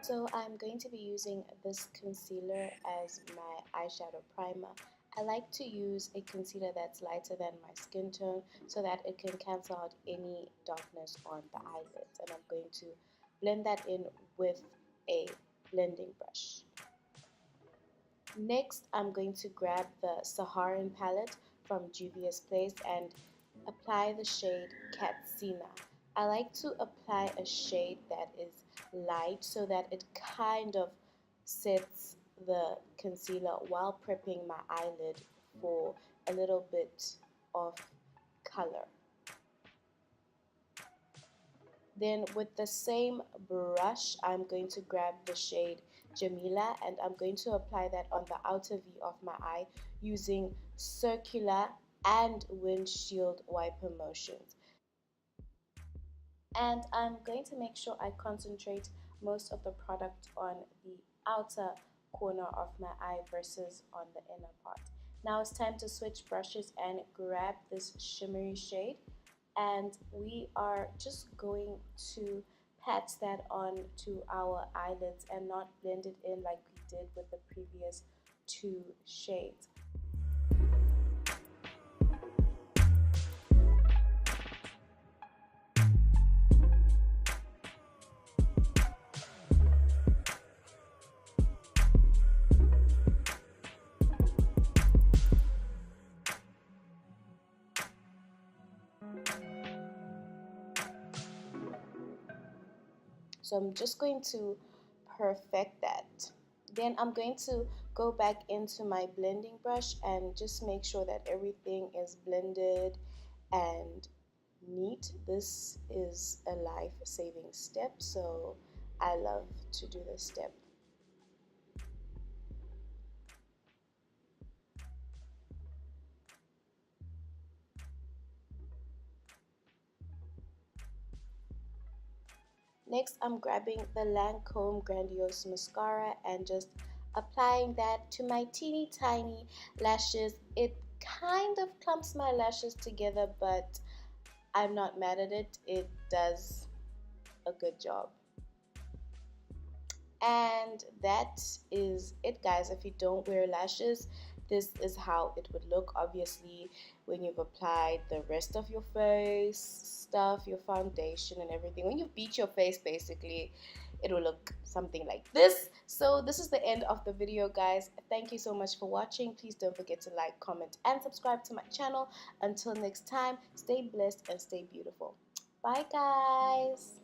So I'm going to be using this concealer as my eyeshadow primer. I like to use a concealer that's lighter than my skin tone so that it can cancel out any darkness on the eyelids. And I'm going to blend that in with a blending brush. Next, I'm going to grab the Saharan palette from JUVIA'S and apply the shade Katsina. I like to apply a shade that is light so that it kind of sets the concealer while prepping my eyelid for a little bit of color. Then with the same brush, I'm going to grab the shade Jamila and I'm going to apply that on the outer V of my eye using circular and windshield wiper motions. And I'm going to make sure I concentrate most of the product on the outer corner of my eye versus on the inner part. Now it's time to switch brushes and grab this shimmery shade, and we are just going to pat that on to our eyelids and not blend it in like we did with the previous two shades. So I'm just going to perfect that. Then I'm going to go back into my blending brush and just make sure that everything is blended and neat. This is a life-saving step, so I love to do this step. Next, I'm grabbing the Lancome Grandiose Mascara and just applying that to my teeny tiny lashes. It kind of clumps my lashes together, but I'm not mad at it. It does a good job. And that is it, guys. If you don't wear lashes, this is how it would look. Obviously, when you've applied the rest of your face stuff, your foundation and everything, when you beat your face, basically it will look something like this. So this is the end of the video, guys. Thank you so much for watching. Please don't forget to like, comment and subscribe to my channel. Until next time, stay blessed and stay beautiful. Bye, guys.